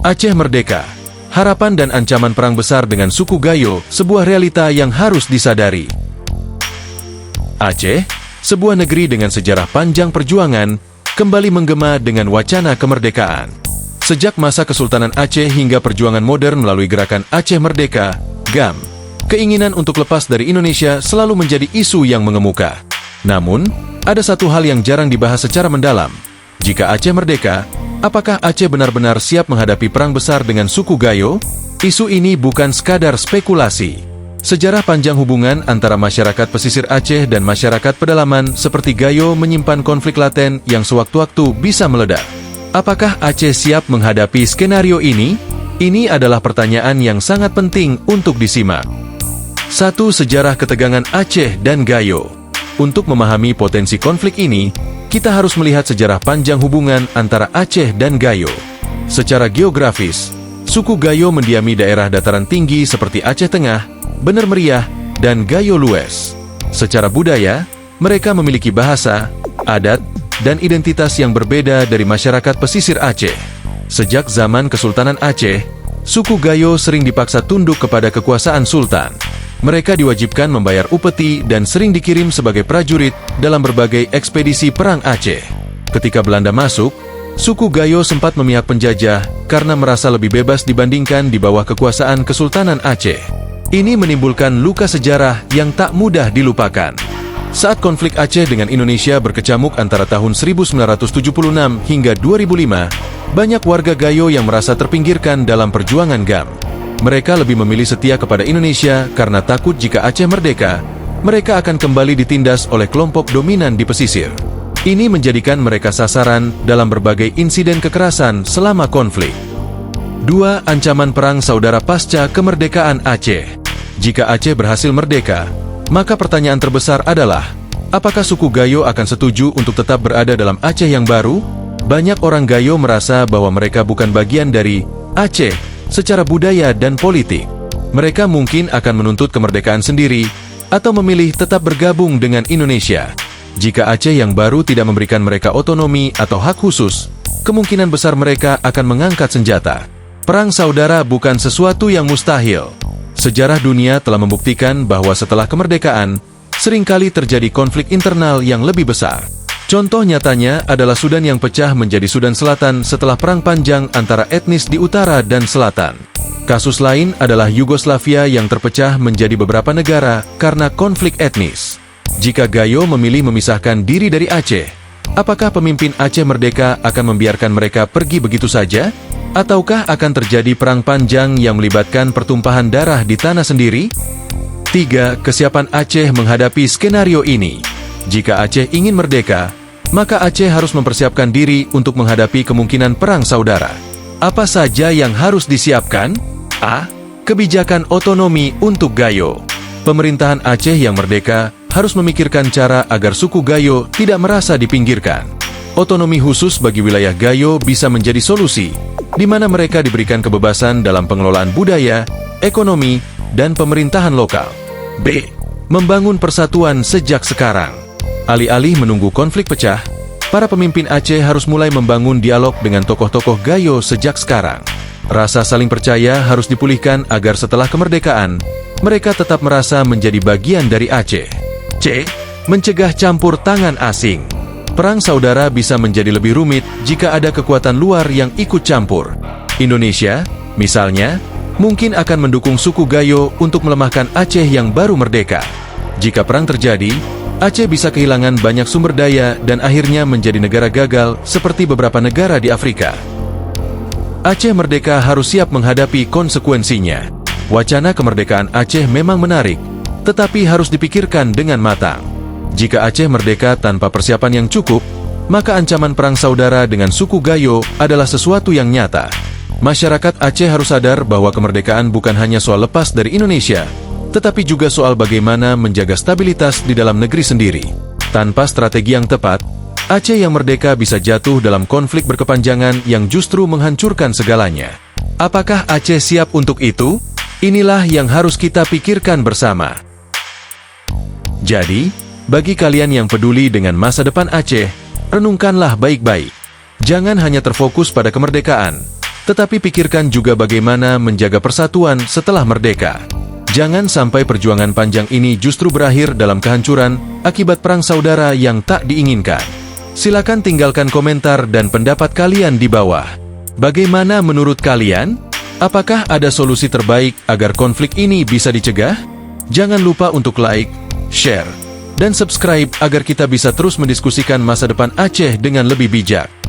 Aceh merdeka. Harapan dan ancaman perang besar dengan suku Gayo, sebuah realita yang harus disadari. Aceh, sebuah negeri dengan sejarah panjang perjuangan, kembali menggema dengan wacana kemerdekaan. Sejak masa Kesultanan Aceh hingga perjuangan modern melalui gerakan Aceh Merdeka, GAM, keinginan untuk lepas dari Indonesia selalu menjadi isu yang mengemuka. Namun, ada satu hal yang jarang dibahas secara mendalam. Jika Aceh merdeka, apakah Aceh benar-benar siap menghadapi perang besar dengan suku Gayo? Isu ini bukan sekadar spekulasi. Sejarah panjang hubungan antara masyarakat pesisir Aceh dan masyarakat pedalaman seperti Gayo menyimpan konflik laten yang sewaktu-waktu bisa meledak. Apakah Aceh siap menghadapi skenario ini? Ini adalah pertanyaan yang sangat penting untuk disimak. 1. Sejarah ketegangan Aceh dan Gayo. Untuk memahami potensi konflik ini, kita harus melihat sejarah panjang hubungan antara Aceh dan Gayo. Secara geografis, suku Gayo mendiami daerah dataran tinggi seperti Aceh Tengah, Bener Meriah, dan Gayo Lues. Secara budaya, mereka memiliki bahasa, adat, dan identitas yang berbeda dari masyarakat pesisir Aceh. Sejak zaman Kesultanan Aceh, suku Gayo sering dipaksa tunduk kepada kekuasaan sultan. Mereka diwajibkan membayar upeti dan sering dikirim sebagai prajurit dalam berbagai ekspedisi perang Aceh. Ketika Belanda masuk, suku Gayo sempat memihak penjajah karena merasa lebih bebas dibandingkan di bawah kekuasaan Kesultanan Aceh. Ini menimbulkan luka sejarah yang tak mudah dilupakan. Saat konflik Aceh dengan Indonesia berkecamuk antara tahun 1976 hingga 2005, banyak warga Gayo yang merasa terpinggirkan dalam perjuangan GAM. Mereka lebih memilih setia kepada Indonesia karena takut jika Aceh merdeka, mereka akan kembali ditindas oleh kelompok dominan di pesisir. Ini menjadikan mereka sasaran dalam berbagai insiden kekerasan selama konflik. 2. Ancaman perang saudara pasca kemerdekaan Aceh. Jika Aceh berhasil merdeka, maka pertanyaan terbesar adalah, apakah suku Gayo akan setuju untuk tetap berada dalam Aceh yang baru? Banyak orang Gayo merasa bahwa mereka bukan bagian dari Aceh secara budaya dan politik. Mereka mungkin akan menuntut kemerdekaan sendiri atau memilih tetap bergabung dengan Indonesia. Jika Aceh yang baru tidak memberikan mereka otonomi atau hak khusus, kemungkinan besar mereka akan mengangkat senjata. Perang saudara bukan sesuatu yang mustahil. Sejarah dunia telah membuktikan bahwa setelah kemerdekaan, seringkali terjadi konflik internal yang lebih besar. Contoh nyatanya adalah Sudan yang pecah menjadi Sudan Selatan setelah perang panjang antara etnis di utara dan selatan. Kasus lain adalah Yugoslavia yang terpecah menjadi beberapa negara karena konflik etnis. Jika Gayo memilih memisahkan diri dari Aceh, apakah pemimpin Aceh merdeka akan membiarkan mereka pergi begitu saja? Ataukah akan terjadi perang panjang yang melibatkan pertumpahan darah di tanah sendiri? 3. Kesiapan Aceh menghadapi skenario ini. Jika Aceh ingin merdeka, maka Aceh harus mempersiapkan diri untuk menghadapi kemungkinan perang saudara. Apa saja yang harus disiapkan? A. Kebijakan otonomi untuk Gayo. Pemerintahan Aceh yang merdeka harus memikirkan cara agar suku Gayo tidak merasa dipinggirkan. Otonomi khusus bagi wilayah Gayo bisa menjadi solusi, di mana mereka diberikan kebebasan dalam pengelolaan budaya, ekonomi, dan pemerintahan lokal. B. Membangun persatuan sejak sekarang. Alih-alih menunggu konflik pecah, para pemimpin Aceh harus mulai membangun dialog dengan tokoh-tokoh Gayo sejak sekarang. Rasa saling percaya harus dipulihkan agar setelah kemerdekaan, mereka tetap merasa menjadi bagian dari Aceh. C. Mencegah campur tangan asing. Perang saudara bisa menjadi lebih rumit jika ada kekuatan luar yang ikut campur. Indonesia, misalnya, mungkin akan mendukung suku Gayo untuk melemahkan Aceh yang baru merdeka. Jika perang terjadi, Aceh bisa kehilangan banyak sumber daya dan akhirnya menjadi negara gagal seperti beberapa negara di Afrika. Aceh merdeka harus siap menghadapi konsekuensinya. Wacana kemerdekaan Aceh memang menarik, tetapi harus dipikirkan dengan matang. Jika Aceh merdeka tanpa persiapan yang cukup, maka ancaman perang saudara dengan suku Gayo adalah sesuatu yang nyata. Masyarakat Aceh harus sadar bahwa kemerdekaan bukan hanya soal lepas dari Indonesia, tetapi juga soal bagaimana menjaga stabilitas di dalam negeri sendiri. Tanpa strategi yang tepat, Aceh yang merdeka bisa jatuh dalam konflik berkepanjangan yang justru menghancurkan segalanya. Apakah Aceh siap untuk itu? Inilah yang harus kita pikirkan bersama. Jadi, bagi kalian yang peduli dengan masa depan Aceh, renungkanlah baik-baik. Jangan hanya terfokus pada kemerdekaan, Tetapi pikirkan juga bagaimana menjaga persatuan setelah merdeka. Jangan sampai perjuangan panjang ini justru berakhir dalam kehancuran akibat perang saudara yang tak diinginkan. Silakan tinggalkan komentar dan pendapat kalian di bawah. Bagaimana menurut kalian? Apakah ada solusi terbaik agar konflik ini bisa dicegah? Jangan lupa untuk like, share, dan subscribe agar kita bisa terus mendiskusikan masa depan Aceh dengan lebih bijak.